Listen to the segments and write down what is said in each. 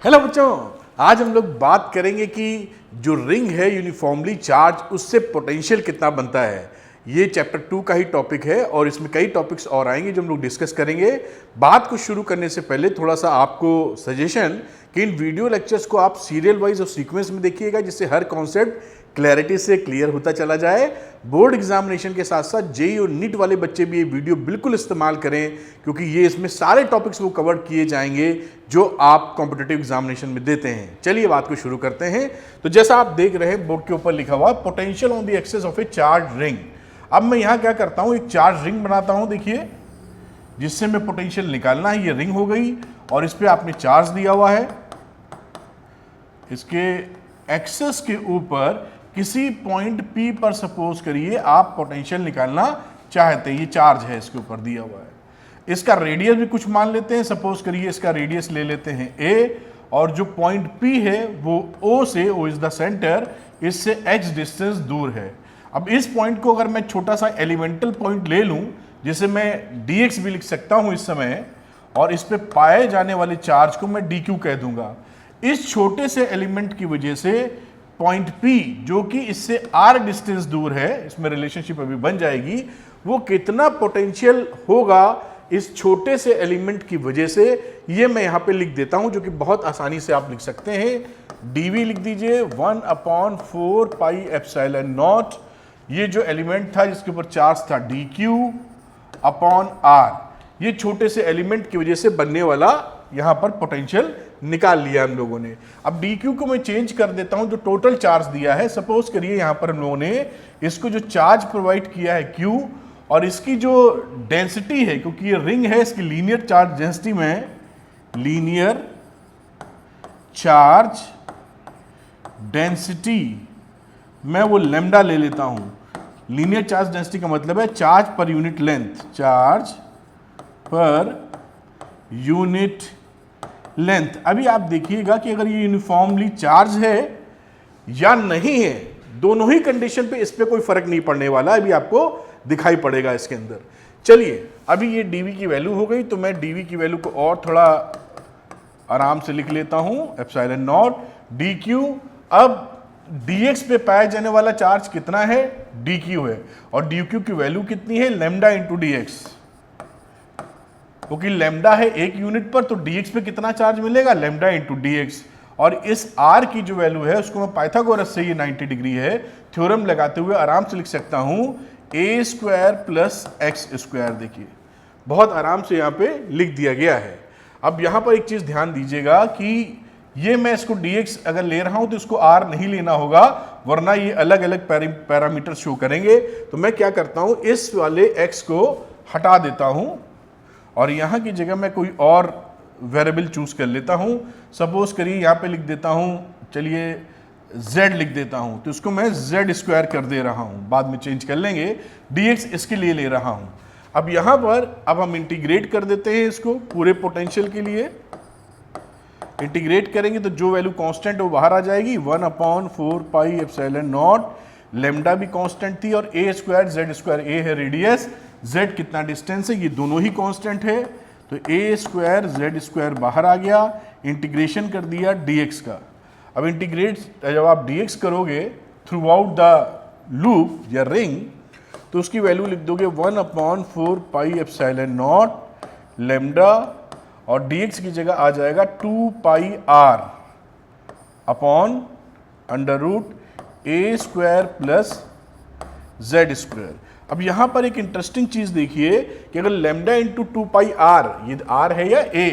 Hello बच्चों, आज हम लोग बात करेंगे कि जो रिंग है यूनिफॉर्मली चार्ज उससे पोटेंशियल कितना बनता है। ये चैप्टर 2 का ही टॉपिक है और इसमें कई टॉपिक्स और आएंगे जो हम लोग डिस्कस करेंगे। बात को शुरू करने से पहले थोड़ा सा आपको सजेशन कि इन वीडियो लेक्चर्स को आप सीरियल वाइज और सीक्वेंस में देखिएगा, जिससे हर कॉन्सेप्ट क्लैरिटी से क्लियर होता चला जाए। बोर्ड एग्जामिनेशन के साथ साथ जेईई और नीट वाले बच्चे भी ये वीडियो बिल्कुल इस्तेमाल करें, क्योंकि ये इसमें सारे टॉपिक्स वो कवर किए जाएंगे जो आप कॉम्पिटिटिव एग्जामिनेशन में देते हैं। चलिए बात को शुरू करते हैं। तो जैसा आप देख रहे हैं बोर्ड के ऊपर लिखा हुआ potential on the axis of A charge ring. अब मैं यहाँ क्या करता हूँ, एक चार्ज रिंग बनाता हूँ, देखिए, जिससे मैं पोटेंशियल निकालना है। ये रिंग हो गई और इस पर आपने चार्ज दिया हुआ है। इसके एक्सेस के ऊपर किसी पॉइंट P पर सपोज करिए आप पोटेंशियल निकालना चाहते हैं। ये चार्ज है, इसके ऊपर दिया हुआ है। इसका रेडियस भी कुछ मान लेते हैं, सपोज करिए इसका रेडियस ले लेते हैं A, और जो पॉइंट P है वो O से, O इज द सेंटर, इससे x डिस्टेंस दूर है। अब इस पॉइंट को अगर मैं छोटा सा एलिमेंटल पॉइंट ले लूं, जिसे मैं dx भी लिख सकता हूं इस समय, और इस पे पाए जाने वाले चार्ज को मैं dq कह दूंगा। इस छोटे से एलिमेंट की वजह से पॉइंट P, जो कि इससे r डिस्टेंस दूर है, इसमें रिलेशनशिप अभी बन जाएगी, वो कितना पोटेंशियल होगा इस छोटे से एलिमेंट की वजह से, ये मैं यहां पे लिख देता हूं, जो कि बहुत आसानी से आप लिख सकते हैं। dv लिख दीजिए 1/4 पाई एप्सिलॉन नॉट। ये जो एलिमेंट था जिसके ऊपर चार्ज था dq अपॉन r, ये छोटे से एलिमेंट की वजह से बनने वाला यहां पर पोटेंशियल निकाल लिया हम लोगों ने। अब dq को मैं चेंज कर देता हूं, जो टोटल चार्ज दिया है। सपोज करिए यहां पर हम लोगों ने इसको जो चार्ज प्रोवाइड किया है q, और इसकी जो डेंसिटी है, क्योंकि ये रिंग है, इसकी लीनियर चार्ज डेंसिटी में लीनियर चार्ज डेंसिटी मैं वो लेमडा ले लेता हूं। लीनियर चार्ज डेंसिटी का मतलब है charge per unit length, charge per unit length. अभी आप देखिएगा कि अगर ये यूनिफॉर्मली चार्ज है या नहीं है, दोनों ही कंडीशन पे इस पे कोई फर्क नहीं पड़ने वाला, अभी आपको दिखाई पड़ेगा इसके अंदर। चलिए, अभी ये dv की वैल्यू हो गई, तो मैं dv की वैल्यू को और थोड़ा आराम से लिख लेता हूं, एप्सिलॉन नॉट dq। अब dx पे पाया जाने वाला चार्ज कितना है, dq है, और dq की वैल्यू कितनी है, लेमडा इंटू dx, क्योंकि लेमडा है एक यूनिट पर, तो dx पे कितना चार्ज मिलेगा, लेमडा इंटू dx। और इस r की जो वैल्यू है उसको मैं पाइथागोरस से, ये 90 डिग्री है, थ्योरम लगाते हुए आराम से लिख सकता हूं a square plus x square. देखिए बहुत आराम से यहाँ पे लिख दिया गया है। अब यहाँ पर एक चीज ध्यान दीजिएगा कि ये मैं इसको dx अगर ले रहा हूं तो इसको r नहीं लेना होगा, वरना ये अलग अलग पैरामीटर शो करेंगे। तो मैं क्या करता हूं, इस वाले x को हटा देता हूं और यहाँ की जगह मैं कोई और वेरिएबल चूज कर लेता हूँ। सपोज करिए यहाँ पे लिख देता हूँ, चलिए z लिख देता हूँ, तो इसको मैं z स्क्वायर कर दे रहा हूँ, बाद में चेंज कर लेंगे। dx इसके लिए ले रहा हूँ। अब यहाँ पर अब हम इंटीग्रेट कर देते हैं इसको पूरे पोटेंशियल के लिए। इंटीग्रेट करेंगे तो जो वैल्यू कांस्टेंट वो बाहर आ जाएगी, 1/4 पाई एप्सिलॉन नॉट। लेमडा भी कांस्टेंट थी और a square z square, a है रेडियस, z कितना डिस्टेंस है, ये दोनों ही कांस्टेंट है, तो a स्क्वायर z स्क्वायर बाहर आ गया। इंटीग्रेशन कर दिया dx का। अब इंटीग्रेट जब आप dx करोगे थ्रू आउट द लूप या रिंग, तो उसकी वैल्यू लिख दोगे 1/4 पाई एप्सिलॉन नॉट लेमडा, और dx की जगह आ जाएगा 2 pi r upon under root a square plus z square. अब यहां पर एक इंटरेस्टिंग चीज देखिए कि अगर लेमडा इंटू 2 पाई r, ये r है या a,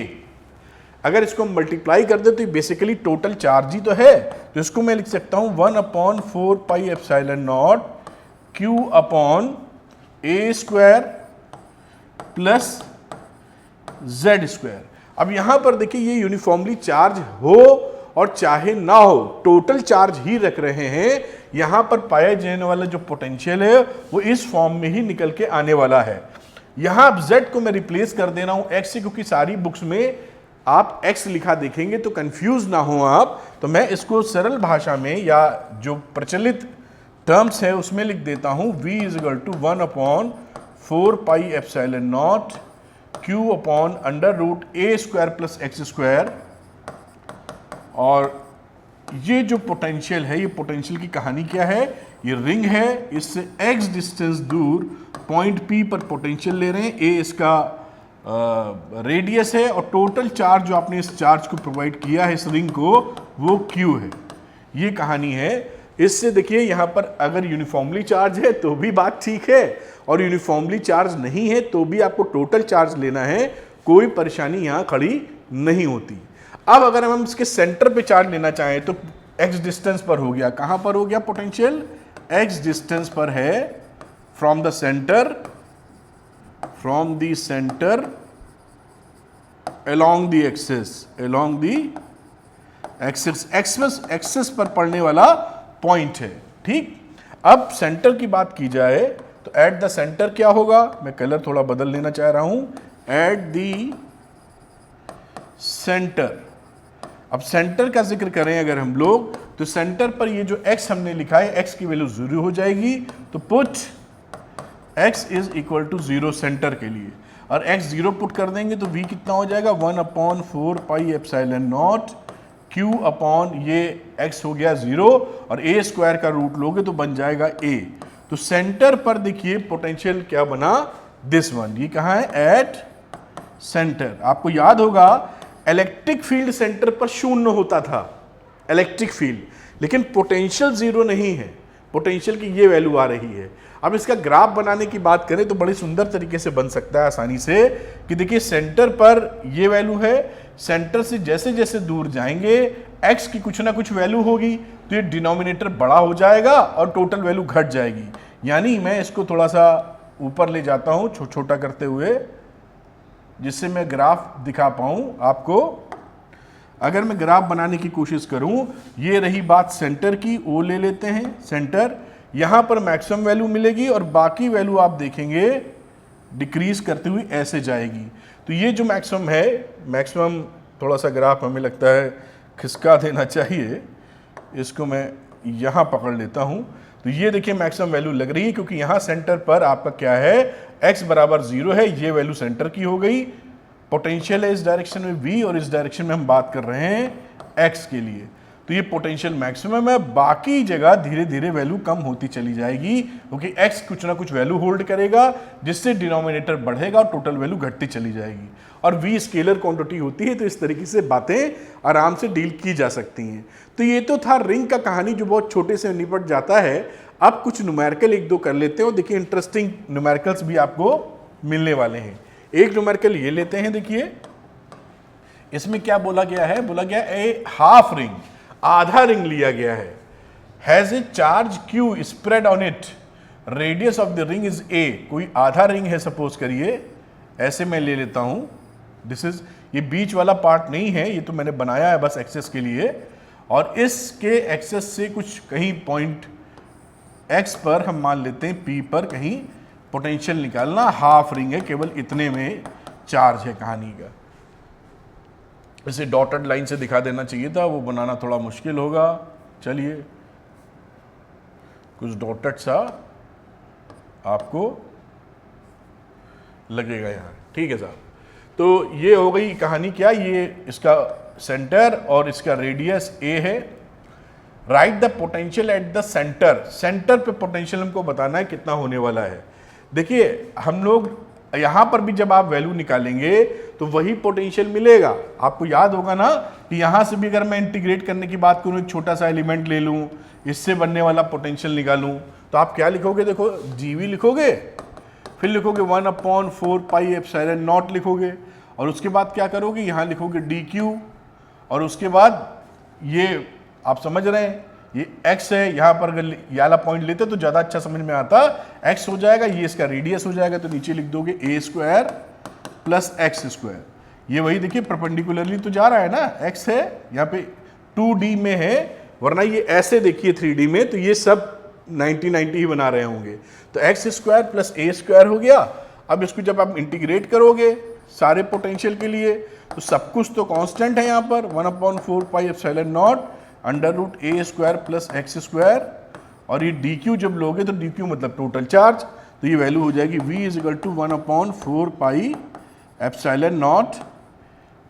अगर इसको मल्टीप्लाई कर दे तो ये बेसिकली टोटल चार्ज ही तो है। तो इसको मैं लिख सकता हूं 1/4 pi epsilon naught q upon a square plus z square. अब यहां पर देखिए ये यूनिफॉर्मली चार्ज हो और चाहे ना हो, टोटल चार्ज ही रख रहे हैं। यहां पर पाया जाने वाला जो पोटेंशियल है वो इस फॉर्म में ही निकल के आने वाला है। यहां अब z को मैं रिप्लेस कर दे रहा हूं x से, क्योंकि सारी बुक्स में आप x लिखा देखेंगे तो कंफ्यूज ना हो आप। तो मैं इसको सरल भाषा में या जो प्रचलित टर्म्स है उसमें लिख देता हूं, v is equal to 1/4 pi epsilon naught q upon under root a square plus x square और ये जो पोटेंशियल है, ये पोटेंशियल की कहानी क्या है, ये रिंग है, इससे x डिस्टेंस दूर पॉइंट P पर पोटेंशियल ले रहे हैं, a इसका रेडियस है और टोटल चार्ज जो आपने इस चार्ज को प्रोवाइड किया है इस रिंग को वो Q है। ये कहानी है। इससे देखिए यहाँ पर अगर यूनिफॉर्मली चार्ज है तो भी बात ठीक है और यूनिफॉर्मली चार्ज नहीं है तो भी आपको टोटल चार्ज लेना है, कोई परेशानी यहाँ खड़ी नहीं होती। अब अगर हम इसके सेंटर पे चार्ज लेना चाहें तो x डिस्टेंस पर हो गया, कहां पर हो गया पोटेंशियल, x डिस्टेंस पर है from the centre along the axis पर पड़ने वाला पॉइंट है। ठीक, अब सेंटर की बात की जाए तो एट द सेंटर क्या होगा, मैं कलर थोड़ा बदल लेना चाह रहा हूं, एट द सेंटर। अब सेंटर का जिक्र करें अगर हम लोग तो सेंटर पर ये जो x हमने लिखा है x की वैल्यू 0 हो जाएगी, तो put x is equal to 0 centre के लिए, और x 0 पुट कर देंगे तो v कितना हो जाएगा 1/4 pi epsilon naught q upon ये x हो गया 0 और a स्क्वायर का रूट लोगे तो बन जाएगा a। तो सेंटर पर देखिए पोटेंशियल क्या बना, दिस वन, ये कहाँ है एट सेंटर। आपको याद होगा इलेक्ट्रिक फील्ड सेंटर पर शून्य होता था, इलेक्ट्रिक फील्ड, लेकिन पोटेंशियल 0 नहीं है, पोटेंशियल की ये वैल्यू आ रही है। अब इसका ग्राफ बनाने की बात करें तो बड़ी सुंदर तरीके से बन सकता है आसानी से कि देखिए सेंटर पर ये वैल्यू है, सेंटर से जैसे जैसे दूर जाएंगे x की कुछ ना कुछ वैल्यू होगी तो ये डिनोमिनेटर बड़ा हो जाएगा और टोटल वैल्यू घट जाएगी। यानी मैं इसको थोड़ा सा ऊपर ले जाता हूं छोटा करते हुए जिससे मैं ग्राफ दिखा पाऊं आपको। अगर मैं ग्राफ बनाने की कोशिश करूं, ये रही बात सेंटर की, ओ ले लेते हैं सेंटर, यहां पर मैक्सिमम वैल्यू मिलेगी और बाकी वैल्यू आप देखेंगे डिक्रीज करते हुए ऐसे जाएगी। तो ये जो मैक्सिमम है, मैक्सिमम थोड़ा सा ग्राफ हमें लगता है खिसका देना चाहिए, इसको मैं यहां पकड़ लेता हूं। तो ये देखिए मैक्सिमम वैल्यू लग रही है क्योंकि यहां सेंटर पर आपका क्या है, x बराबर 0 है, ये वैल्यू सेंटर की हो गई, पोटेंशियल है इस डायरेक्शन में v और इस डायरेक्शन में हम बात कर रहे हैं x के लिए। तो ये पोटेंशियल मैक्सिमम है, बाकी जगह धीरे धीरे वैल्यू कम होती चली जाएगी क्योंकि x कुछ ना कुछ वैल्यू होल्ड करेगा जिससे डिनोमिनेटर बढ़ेगा और टोटल वैल्यू घटती चली जाएगी। और v स्केलर क्वांटिटी होती है तो इस तरीके से बातें आराम से डील की जा सकती हैं। तो ये तो था रिंग का कहानी जो बहुत छोटे से निपट जाता है। अब कुछ न्यूमेरिकल एक दो कर लेते हैं और देखिए इंटरेस्टिंग न्यूमेरिकल्स भी आपको मिलने वाले हैं। एक न्यूमेरिकल ये लेते हैं, देखिए इसमें क्या बोला गया है, बोला गया ए हाफ रिंग, आधा रिंग लिया गया है, has a charge q spread on it, radius of the ring is a। कोई आधा रिंग है सपोज करिए, ऐसे मैं ले लेता हूं, दिस इज, ये बीच वाला पार्ट नहीं है, ये तो मैंने बनाया है बस एक्सेस के लिए, और इसके एक्सेस से कुछ कहीं पॉइंट x पर हम मान लेते हैं p पर कहीं पोटेंशियल निकालना, हाफ रिंग है, केवल इतने में चार्ज है कहानी का। इसे डॉटेड लाइन से दिखा देना चाहिए था, वो बनाना थोड़ा मुश्किल होगा। चलिए कुछ डॉटेड सा आपको लगेगा यहाँ, ठीक है साहब। तो ये हो गई कहानी, क्या ये इसका सेंटर और इसका रेडियस a है। Right the potential at the centre, centre पे पोटेंशियल हमको बताना है कितना होने वाला है। देखिए हम लोग यहाँ पर भी जब आप वैल्यू निकालेंगे तो वही पोटेंशियल मिलेगा। आपको याद होगा ना कि यहाँ से भी अगर मैं इंटीग्रेट करने की बात करूँ, एक छोटा सा एलिमेंट ले लूँ, इससे बनने वाला पोटेंशियल निकालूँ, तो आप क्या लिखोगे, देखो जीवी लिखोगे, फिर लिखोगे 1/4 पाई एप्सिलॉन नॉट लिखोगे, और उसके बाद क्या करोगे, यहाँ लिखोगे dq, और उसके बाद ये आप समझ रहे हैं ये x है, यहाँ पर अगर ये वाला पॉइंट लेते तो ज़्यादा अच्छा समझ में आता, x हो जाएगा, ये इसका रेडियस हो जाएगा, तो नीचे लिख दोगे a square plus x square. ये वही देखिए परपेंडिकुलरली तो जा रहा है ना, x है यहाँ पे 2D में है, वरना ये ऐसे देखिए 3D में तो ये सब 90-90 ही बना रहे होंगे। तो x square plus a square हो गया। अब इसको जब आप इंटीग्रेट करोगे सारे पोटेंशियल के लिए तो सब कुछ तो कांस्टेंट है यहाँ पर, 1/4 pi epsilon naught under root a square plus x square, और ये dq जब लोगे तो dq मतलब टोटल चार्ज, तो ये वैल्यू हो जाएगी v is equal to 1/4 pi epsilon naught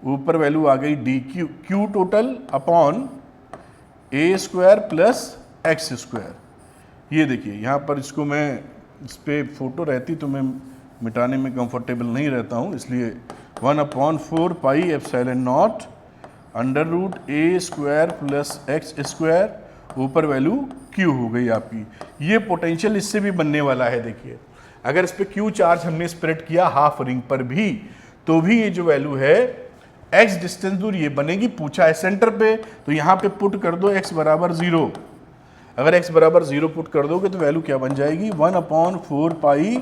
ऊपर वैल्यू आ गई d q total upon a square plus x square. ये देखिए यहाँ पर इसको मैं, इस पर फोटो रहती तो मैं मिटाने में कंफर्टेबल नहीं रहता हूँ, इसलिए 1/4 pi epsilon naught under root a square plus x square, ऊपर वैल्यू क्यू हो गई आपकी। ये पोटेंशियल इससे भी बनने वाला है। देखिए अगर इस पे क्यू चार्ज हमने स्प्रेड किया हाफ रिंग पर भी, तो भी ये जो वैल्यू है x डिस्टेंस दूर ये बनेगी। पूछा है सेंटर पे, तो यहाँ पे पुट कर दो x बराबर 0। अगर x बराबर 0 पुट कर दोगे तो वैल्यू क्या बन जाएगी, 1/4 pi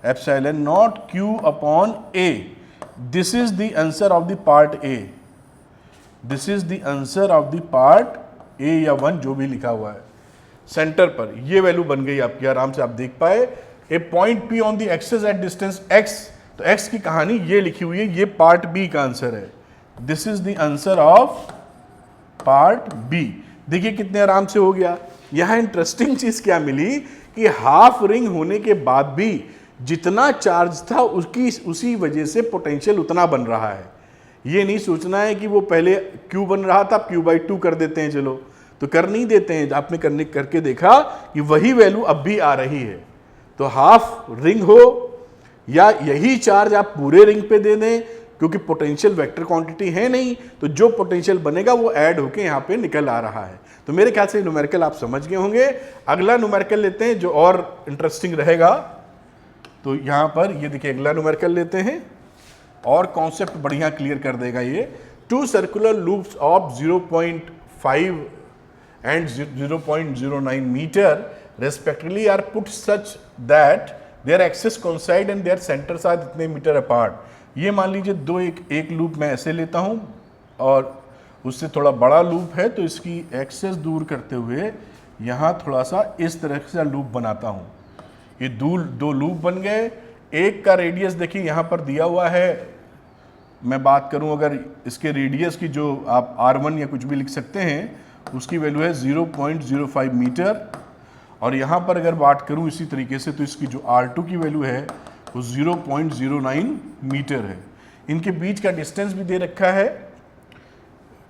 epsilon naught q upon a। This is the answer of the part a। This is the answer of the part a या 1 जो भी लिखा हुआ है सेंटर पर। ये वैल्यू बन गई आपकी, आराम से आप देख पाए। A point P on the axis at distance x, तो x की कहानी ये लिखी हुई है, ये पार्ट B का आंसर है। This is the answer of part B। देखिए कितने आराम से हो गया। यहां इंटरेस्टिंग चीज क्या मिली कि हाफ रिंग होने के बाद भी जितना चार्ज था उसी वजह से पोटेंशियल उतना बन रहा है। ये नहीं सोचना है कि वो पहले Q बन रहा था, Q/2 कर देते हैं, चलो तो कर नहीं देते हैं। आपने करके देखा कि वही वैल्यू अब भी आ रही है। तो हाफ रिंग हो या यही चार्ज आप पूरे रिंग पे दे दें, क्योंकि पोटेंशियल वेक्टर क्वांटिटी है नहीं, तो जो पोटेंशियल बनेगा वो ऐड होके यहाँ पे निकल आ रहा है। तो मेरे ख्याल से न्यूमेरिकल आप समझ गए होंगे। अगला न्यूमेरिकल लेते हैं जो और इंटरेस्टिंग रहेगा। तो यहाँ पर ये देखिए अगला न्यूमेरिकल लेते हैं और कॉन्सेप्ट बढ़िया क्लियर कर देगा ये। 2 circular loops of 0.5 and 0.09 meter respectively are put such that their axis coincide and their centers are इतने मीटर अपार्ट। ये मान लीजिए दो एक लूप मैं ऐसे लेता हूँ और उससे थोड़ा बड़ा लूप है, तो इसकी एक्सेस दूर करते हुए यहाँ थोड़ा सा इस तरह से लूप बनाता हूँ। ये दो लूप बन गए। एक का रेडियस देखिए यहाँ पर दिया हुआ है। मैं बात करूँ अगर इसके रेडियस की, जो आप R1 या कुछ भी लिख सकते हैं, उसकी वैल्यू है 0.05 मीटर। और यहाँ पर अगर बात करूँ इसी तरीके से, तो इसकी जो R2 की वैल्यू है वो 0.09 मीटर है। इनके बीच का डिस्टेंस भी दे रखा है,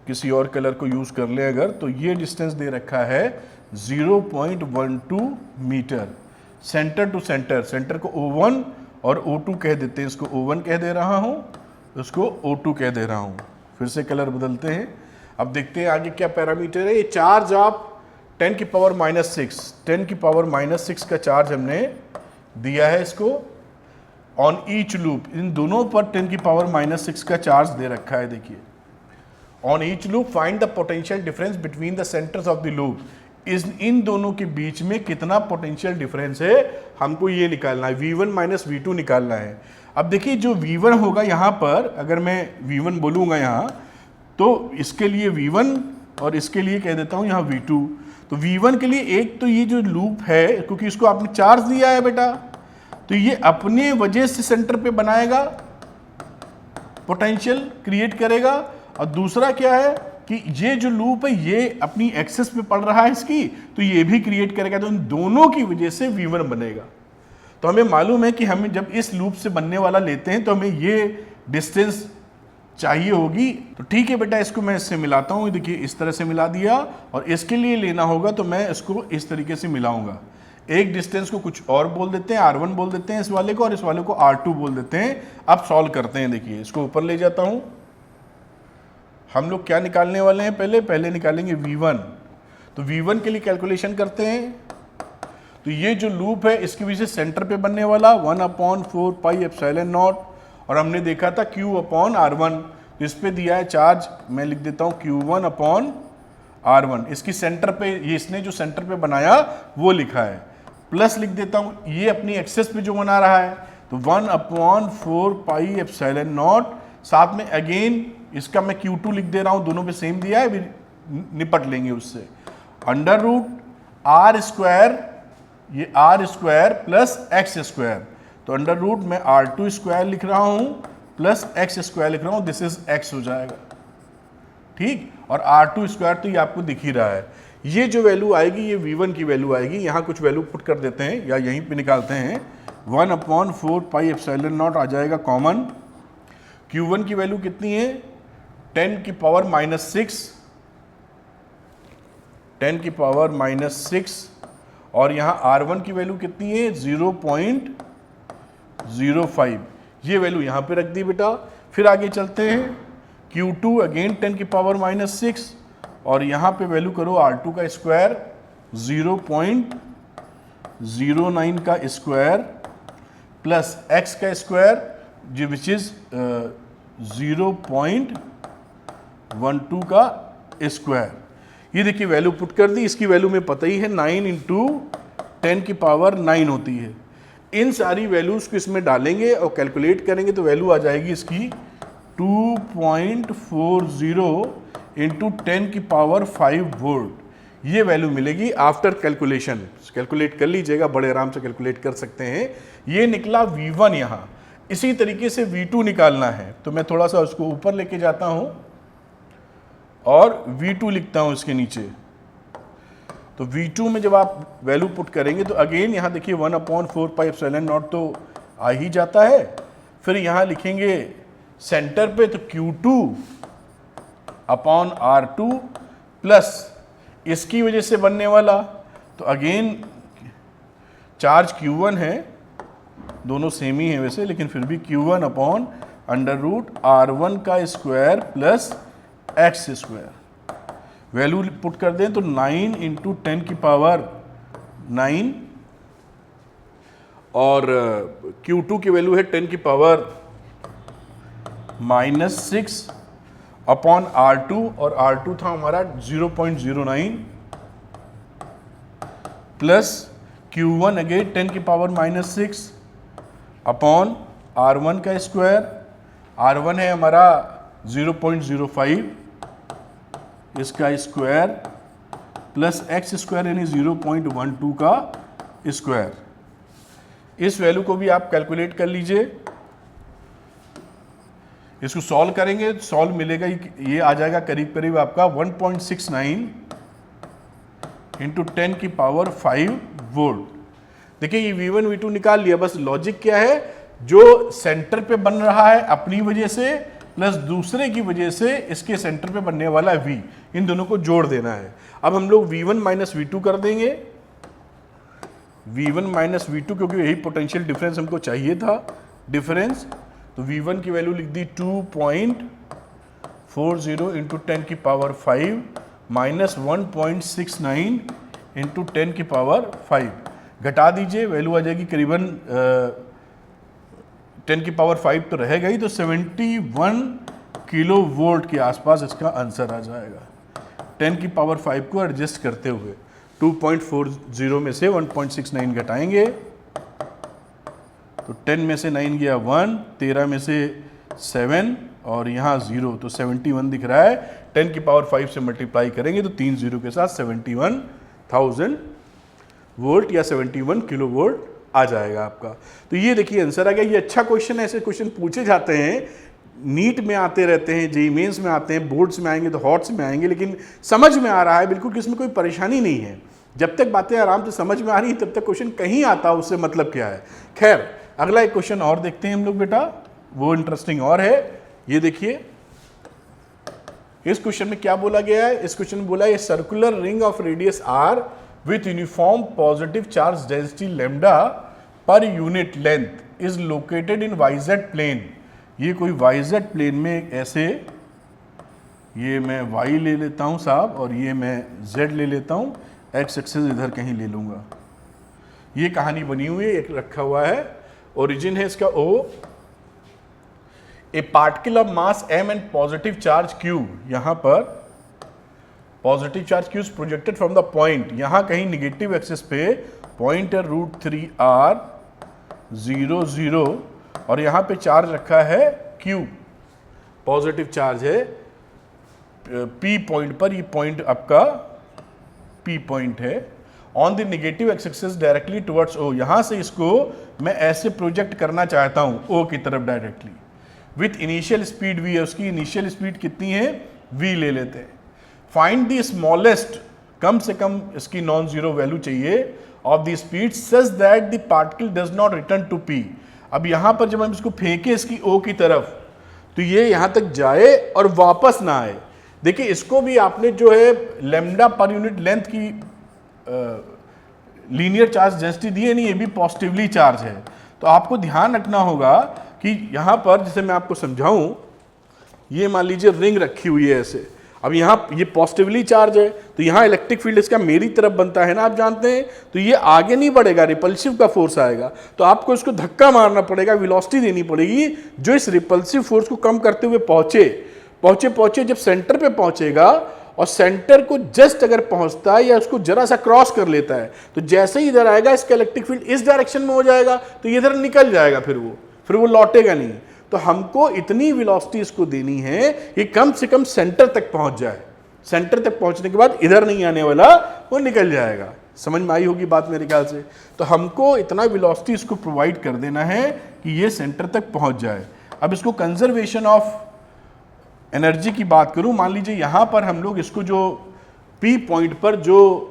किसी और कलर को यूज़ कर ले अगर, तो ये डिस्टेंस दे रखा है 0.12 metre. Centre to centre, centre को O1 और O2 कह देते हैं। इसको O1 कह दे रहा हूँ, उसको O2 कह दे रहा हूँ। फिर से कलर बदलते हैं। अब देखते हैं आगे क्या पैरामीटर है। ये चार्ज आप 10 की पावर -6 का चार्ज हमने दिया है इसको ऑन ईच लूप। इन दोनों पर 10 की पावर -6 का चार्ज दे रखा है। देखिए on each loop find the potential difference between the centres of the loop. इन दोनों के बीच में कितना पोटेंशियल डिफरेंस है हमको ये निकालना है। V1 - V2 निकालना है। अब देखिए जो V1 होगा यहाँ पर, अगर मैं V1 बोलूँगा यहाँ, तो इसके लिए V1 और इसके लिए कह देता हूँ यहाँ V2। तो V1 के लिए एक तो ये जो लूप है, क्योंकि इसको आपने चार्ज दिया है बेटा, तो ये अपने वजह से सेंटर पे बनाएगा, पोटेंशियल क्रिएट करेगा। और दूसरा क्या है कि ये जो लूप है ये अपनी एक्सेस पे पड़ रहा है इसकी, तो ये भी क्रिएट करेगा। तो इन दोनों की वजह से V1 बनेगा। तो हमें मालूम है कि हमें जब इस लूप से बनने वाला लेते हैं तो हमें ये डिस्टेंस चाहिए होगी। तो ठीक है बेटा, इसको मैं इससे मिलाता हूँ। देखिए इस तरह से मिला दिया, और इसके लिए लेना होगा तो मैं इसको इस तरीके से मिलाऊंगा। एक डिस्टेंस को कुछ और बोल देते हैं, R1 बोल देते हैं इस वाले को, और इस वाले को R2 बोल देते हैं। अब सॉल्व करते हैं। देखिए इसको ऊपर ले जाता हूँ। हम लोग क्या निकालने वाले हैं, पहले निकालेंगे V1। तो V1 के लिए कैलकुलेशन करते हैं। तो ये जो लूप है इसकी वजह से सेंटर पे बनने वाला 1/4 पाई एप्सिलॉन नॉट, और हमने देखा था Q/R1। तो इस पे दिया है चार्ज, मैं लिख देता हूँ Q1/R1। इसकी सेंटर पे, ये इसने जो सेंटर पे बनाया वो लिखा है, प्लस लिख देता हूँ ये अपनी एक्सेस पे जो बना रहा है, तो 1/4 पाई एप्सिलॉन नॉट। साथ में अगेन इसका मैं Q2 लिख दे रहा हूँ, दोनों पे सेम दिया है, निपट लेंगे उससे। अंडर रूट R स्क्वायर, ये R square plus X square, तो अंडर रूट में R2 स्क्वायर लिख रहा हूँ प्लस X स्क्वायर लिख रहा हूँ, दिस इज X हो जाएगा। ठीक, और R2 स्क्वायर तो ये आपको दिख ही रहा है। ये जो वैल्यू आएगी ये V1 की वैल्यू आएगी। यहाँ कुछ वैल्यू पुट कर देते हैं या यहीं पे निकालते हैं। 1/4 पाई एप्सिलॉन नॉट आ जाएगा कॉमन। Q1 की वैल्यू कितनी है, 10 की पावर -6, 10 की पावर -6, और यहाँ R1 की वैल्यू कितनी है 0.05, ये वैल्यू यहाँ पे रख दी बेटा। फिर आगे चलते हैं, Q2 अगेन 10 की पावर -6, और यहाँ पे वैल्यू करो R2 का स्क्वायर 0.09 का स्क्वायर प्लस x का स्क्वायर जो विच इज 0.12 का स्क्वायर। ये देखिए वैल्यू पुट कर दी, इसकी वैल्यू में पता ही है 9 इंटू 10 की पावर 9 होती है। इन सारी वैल्यूज को इसमें डालेंगे और कैलकुलेट करेंगे तो वैल्यू आ जाएगी इसकी 2.40 इंटू 10 की पावर 5 वोल्ट। ये वैल्यू मिलेगी आफ्टर कैलकुलेशन। कैलकुलेट कर लीजिएगा, बड़े आराम से कैलकुलेट कर सकते हैं। ये निकला V1 यहाँ। इसी तरीके से V2 निकालना है, तो मैं थोड़ा सा उसको ऊपर लेके जाता हूं और V2 लिखता हूं इसके नीचे। तो V2 में जब आप वैल्यू पुट करेंगे तो अगेन यहाँ देखिए 1/4πε0 तो आ ही जाता है। फिर यहाँ लिखेंगे सेंटर पे तो Q2/R2 प्लस इसकी वजह से बनने वाला, तो अगेन चार्ज Q1 है, दोनों सेम ही है वैसे, लेकिन फिर भी Q1/√R1 का square plus x square. Value put कर दें तो 9 इंटू 10 की पावर 9, और Q2 की वैल्यू है 10 की पावर -6 अपॉन R2, और R2 था हमारा 0.09 प्लस Q1 अगेन 10 की पावर -6 अपॉन R1 का स्क्वायर। R1 है हमारा 0.05, इसका स्क्वायर प्लस एक्स स्क्वायर यानी 0.12 का स्क्वायर। इस वैल्यू को भी आप कैलकुलेट कर लीजिए। इसको सॉल्व करेंगे, सॉल्व मिलेगा, ये आ जाएगा करीब करीब आपका 1.69 इंटू 10 की पावर 5 वोल्ट। देखिए ये V1 V2 निकाल लिया। बस लॉजिक क्या है, जो सेंटर पे बन रहा है अपनी वजह से प्लस दूसरे की वजह से इसके सेंटर पे बनने वाला V, इन दोनों को जोड़ देना है। अब हम लोग V1 माइनस V2 कर देंगे, V1 माइनस V2, क्योंकि यही पोटेंशियल डिफरेंस हमको चाहिए था, डिफरेंस। तो V1 की वैल्यू लिख दी 2.40 इंटू 10 की पावर 5 माइनस 1.69 इंटू 10 की पावर 5। घटा दीजिए, वैल्यू आ जाएगी करीबन 10 की पावर 5 तो रहेगा ही, तो 71 किलो वोल्ट के आसपास इसका आंसर आ जाएगा 10 की पावर 5 को एडजस्ट करते हुए। 2.40 में से 1.69 घटाएंगे तो 10 में से 9 गया 1, 13 में से 7 और यहाँ 0, तो 71 दिख रहा है। 10 की पावर 5 से मल्टीप्लाई करेंगे तो 3 0 के साथ 71,000 वोल्ट या 71 किलो वोल्ट आ जाएगा आपका। तो ये देखिए आंसर आ गया। ये अच्छा क्वेश्चन है, ऐसे क्वेश्चन पूछे जाते हैं, नीट में आते रहते हैं, जेईई मेंस में आते हैं, बोर्ड्स में आएंगे तो हॉट्स में आएंगे, लेकिन समझ में आ रहा है बिल्कुल कि इसमें कोई परेशानी नहीं है। जब तक बातें आराम से समझ में आ रही है तब तक क्वेश्चन कहीं आता है, उससे मतलब क्या है। खैर अगला एक क्वेश्चन और देखते हैं हम लोग बेटा, वो इंटरेस्टिंग और है। ये देखिए इस क्वेश्चन में क्या बोला गया है। इस क्वेश्चन में बोला है circular ring of radius r with uniform positive charge density lambda per unit length is located in yz plane। ये कोई yz प्लेन में ऐसे, ये मैं y ले लेता हूँ साहब और ये मैं z ले लेता हूँ, x एक्सिस इधर कहीं ले लूँगा। ये कहानी बनी हुई है, एक रखा हुआ है, ओरिजिन है इसका O, A particle of mass m and positive charge q, यहाँ पर positive charge q projected from the point, यहाँ कहीं निगेटिव एक्सिस पे पॉइंट है √3r 0 0 और यहाँ पे चार्ज रखा है q, पॉजिटिव चार्ज है p पॉइंट पर, ये पॉइंट आपका p पॉइंट है। On the negative axis directly towards o, यहाँ से इसको मैं ऐसे प्रोजेक्ट करना चाहता हूँ o की तरफ directly, with initial speed v है, उसकी इनिशियल स्पीड कितनी है v ले लेते हैं। फाइंड द स्मॉलेस्ट, कम से कम इसकी नॉन जीरो वैल्यू चाहिए of the speed such that the particle does not return to p। अब यहाँ पर जब हम इसको फेंके इसकी o की तरफ तो ये यहां तक जाए और वापस ना आए। देखिए इसको भी आपने जो है लैम्डा पर यूनिट लेंथ की लीनियर चार्ज डेंसिटी दी है नहीं, ये भी पॉजिटिवली चार्ज है। तो आपको ध्यान रखना होगा कि यहां पर जैसे मैं आपको समझाऊं, ये मान लीजिए रिंग रखी हुई है ऐसे, अब यहाँ ये पॉजिटिवली चार्ज है तो यहाँ इलेक्ट्रिक फील्ड इसका मेरी तरफ बनता है ना, आप जानते हैं, तो ये आगे नहीं बढ़ेगा, रिपल्सिव का फोर्स आएगा, तो आपको इसको धक्का मारना पड़ेगा, वेलोसिटी देनी पड़ेगी जो इस रिपल्सिव फोर्स को कम करते हुए पहुंचे जब सेंटर पे पहुंचेगा और सेंटर को जस्ट अगर पहुंचता है या उसको जरा सा क्रॉस कर लेता है तो जैसे ही इधर आएगा इसका इलेक्ट्रिक फील्ड इस डायरेक्शन में हो जाएगा, तो ये इधर निकल जाएगा, फिर वो लौटेगा नहीं। तो हमको इतनी वेलोसिटी इसको देनी है कि कम से कम सेंटर तक पहुंच जाए, सेंटर तक पहुंचने के बाद इधर नहीं आने वाला, वो निकल जाएगा। समझ में आई होगी बात मेरे ख्याल से। तो हमको इतना वेलोसिटी इसको प्रोवाइड कर देना है कि ये सेंटर तक पहुंच जाए। अब इसको कंजर्वेशन ऑफ एनर्जी की बात करूं, मान लीजिए यहां पर हम लोग इसको जो P पॉइंट पर जो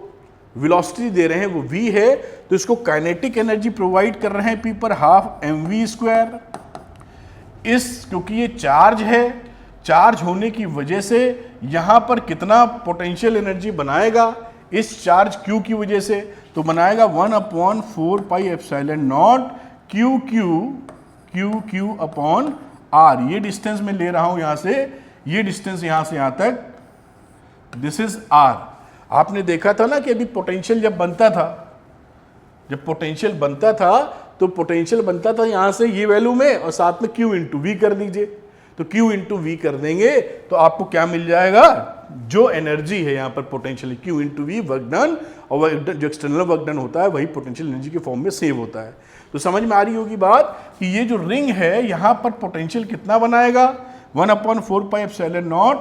वेलोसिटी दे रहे हैं वो V है, तो इसको काइनेटिक एनर्जी प्रोवाइड कर रहे हैं P पर हाफ mv²। क्योंकि ये चार्ज है, चार्ज होने की वजह से यहां पर कितना पोटेंशियल एनर्जी बनाएगा इस चार्ज Q की वजह से, तो बनाएगा 1/4πε0 Q/r। ये डिस्टेंस मैं ले रहा हूं यहां से, ये डिस्टेंस यहां से यहां तक, दिस इज r। आपने देखा था ना कि अभी पोटेंशियल जब बनता था तो पोटेंशियल बनता था यहां से ये वैल्यू में और साथ में Q इंटू वी कर दीजिए, तो Q इंटू वी कर देंगे तो आपको क्या मिल जाएगा, जो एनर्जी है यहां पर potential Q into v work done, और जो एक्सटर्नल वर्क डन होता है वही पोटेंशियल एनर्जी के फॉर्म में सेव होता है। तो समझ में आ रही होगी बात कि ये जो रिंग है यहां पर पोटेंशियल कितना बनाएगा 1/4πε0,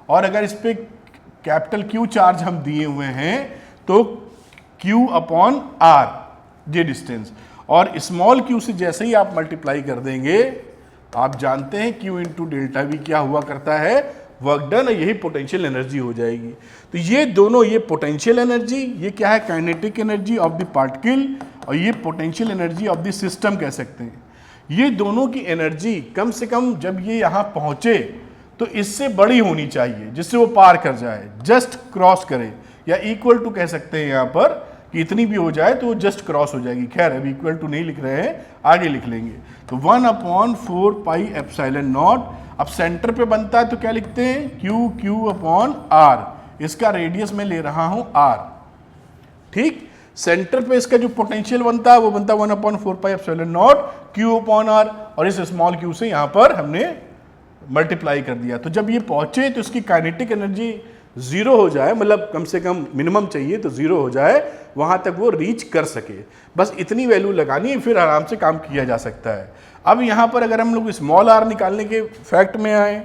और अगर इस पे कैपिटल Q चार्ज हम दिए हुए हैं तो Q/r ये डिस्टेंस, और स्मॉल q से जैसे ही आप मल्टीप्लाई कर देंगे, आप जानते हैं Q इंटू डेल्टा वी क्या हुआ करता है, वर्क डन, यही पोटेंशियल एनर्जी हो जाएगी। तो ये दोनों, ये पोटेंशियल एनर्जी, ये क्या है, kinetic energy of the particle, और ये potential energy of the system कह सकते हैं। ये दोनों की एनर्जी कम से कम जब ये यहाँ पहुँचे तो इससे बड़ी होनी चाहिए, जिससे वो पार कर जाए, जस्ट क्रॉस करे, या इक्वल टू कह सकते हैं यहाँ पर कि इतनी भी हो जाए तो वो जस्ट क्रॉस हो जाएगी। खैर अभी इक्वल टू नहीं लिख रहे हैं, आगे लिख लेंगे। तो 1/4πε0, अब सेंटर पे बनता है तो क्या लिखते हैं, Q/r, इसका रेडियस मैं ले रहा हूं r, ठीक। सेंटर पे इसका जो पोटेंशियल बनता है वो बनता है 1/4πε0 Q/r, और इस स्मॉल q से यहां पर हमने मल्टीप्लाई कर दिया। तो जब ये पहुंचे तो इसकी काइनेटिक एनर्जी 0 हो जाए, मतलब कम से कम मिनिमम चाहिए तो 0 हो जाए, वहां तक वो रीच कर सके, बस इतनी वैल्यू लगानी है, फिर आराम से काम किया जा सकता है। अब यहां पर अगर हम लोग स्मॉल r निकालने के फैक्ट में आए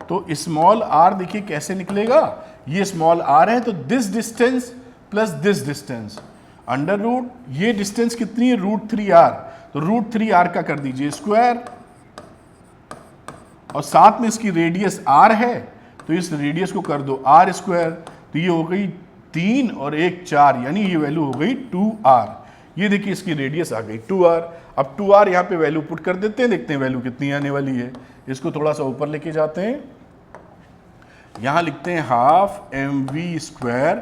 तो स्मॉल r देखिए कैसे निकलेगा, ये स्मॉल r है तो this distance plus this distance under root, ये डिस्टेंस कितनी है √3r, तो √3r का कर दीजिए स्क्वायर, और साथ में इसकी रेडियस r है तो इस रेडियस को कर दो r², तो ये हो गई 3 और 1 4, यानी ये वैल्यू हो गई 2r। ये देखिए इसकी रेडियस आ गई 2r। अब 2r यहाँ पे वैल्यू पुट कर देते हैं, देखते हैं वैल्यू कितनी आने वाली है। इसको थोड़ा सा ऊपर लेके जाते हैं, यहाँ लिखते हैं हाफ mv²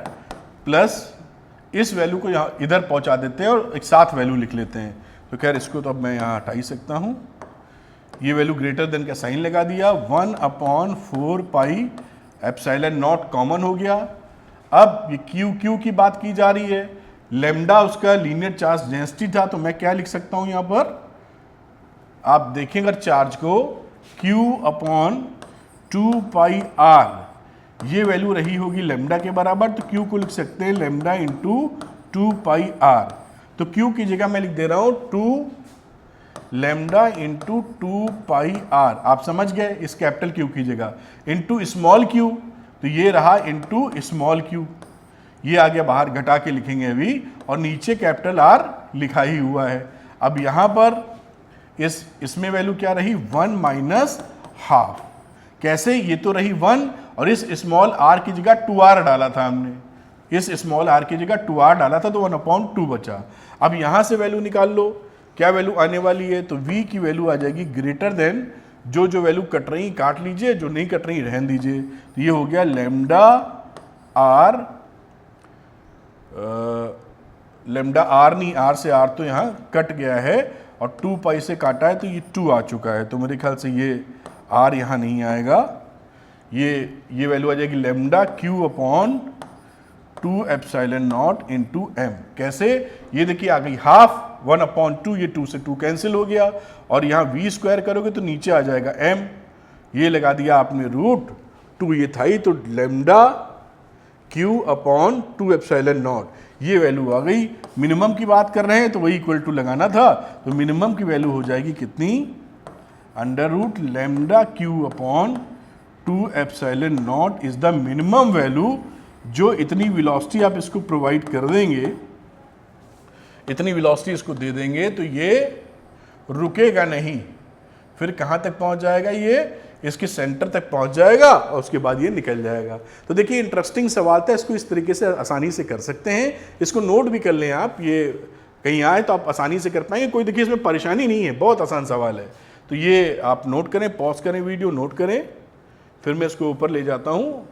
प्लस इस वैल्यू को यहाँ इधर पहुँचा देते हैं और एक साथ वैल्यू लिख लेते हैं। तो खैर इसको तो अब मैं यहाँ हटा ही सकता हूँ, ये वैल्यू ग्रेटर देन का साइन लगा दिया, 1/4πε0 कॉमन हो गया। अब ये Q की बात की जा रही है, लैम्डा उसका लीनियर चार्ज डेंसिटी था, तो मैं क्या लिख सकता हूं यहां पर, आप देखें अगर चार्ज को Q/2πr, ये वैल्यू रही होगी लैम्डा के बराबर, तो Q को लिख सकते हैं लैम्डा इंटू 2πr। तो Q की जगह मैं लिख दे रहा हूं 2 लैम्डा इंटू 2πr, आप समझ गए, इस कैपिटल Q की जगह इंटू स्मॉल q, तो ये रहा इंटू स्मॉल q, ये आ गया बाहर, घटा के लिखेंगे अभी, और नीचे कैपिटल R लिखा ही हुआ है। अब यहाँ पर इसमें वैल्यू क्या रही, 1 - हाफ, कैसे, ये तो रही 1 और इस स्मॉल r की जगह 2r डाला था हमने, इस स्मॉल r की जगह 2r डाला था तो 1/2 बचा। अब यहाँ से वैल्यू निकाल लो, क्या वैल्यू आने वाली है, तो v की वैल्यू आ जाएगी ग्रेटर देन जो जो वैल्यू कट रही काट लीजिए, जो नहीं कट रही रहन दीजिए। तो ये हो गया लेमडा आर नहीं, आर से आर तो यहाँ कट गया है और 2 पाई से काटा है तो ये 2 आ चुका है, तो मेरे ख्याल से ये आर यहाँ नहीं आएगा, ये वैल्यू आ जाएगी lambda q upon 2 epsilon naught into m. कैसे? ये देखिए आ गई हाफ, 1/2, ये 2 से 2 कैंसिल हो गया और यहाँ v स्क्वायर करोगे तो नीचे आ जाएगा m, ये लगा दिया आपने √2, ये था ही, तो lambda q upon 2 epsilon not, ये वैल्यू आ गई। मिनिमम की बात कर रहे हैं तो वही इक्वल टू लगाना था, तो मिनिमम की वैल्यू हो जाएगी कितनी, under root lambda q upon 2 epsilon naught is the minimum value. जो इतनी वेलोसिटी आप इसको प्रोवाइड कर देंगे, इतनी वेलोसिटी इसको दे देंगे तो ये रुकेगा नहीं, फिर कहाँ तक पहुँच जाएगा, ये इसके सेंटर तक पहुँच जाएगा और उसके बाद ये निकल जाएगा। तो देखिए इंटरेस्टिंग सवाल था, इसको इस तरीके से आसानी से कर सकते हैं, इसको नोट भी कर लें आप, ये कहीं आए तो आप आसानी से कर पाएंगे, कोई देखिए इसमें परेशानी नहीं है, बहुत आसान सवाल है। तो ये आप नोट करें, पॉज करें वीडियो, नोट करें, फिर मैं इसको ऊपर ले जाता हूँ।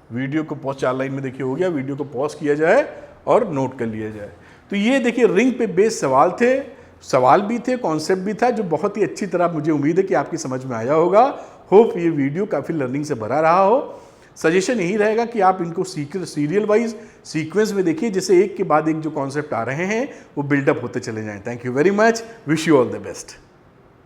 वीडियो को पॉज 4 लाइन में देखिए हो गया, वीडियो को पॉज किया जाए और नोट कर लिया जाए। तो ये देखिए रिंग पे बेस्ड सवाल थे, सवाल भी थे, कॉन्सेप्ट भी था, जो बहुत ही अच्छी तरह मुझे उम्मीद है कि आपकी समझ में आया होगा। होप ये वीडियो काफ़ी लर्निंग से भरा रहा हो। सजेशन यही रहेगा कि आप इनको सीरियल वाइज सीक्वेंस में देखिए, जिससे एक के बाद एक जो कॉन्सेप्ट आ रहे हैं वो बिल्डअप होते चले जाएं। Thank you very much, wish you all the best.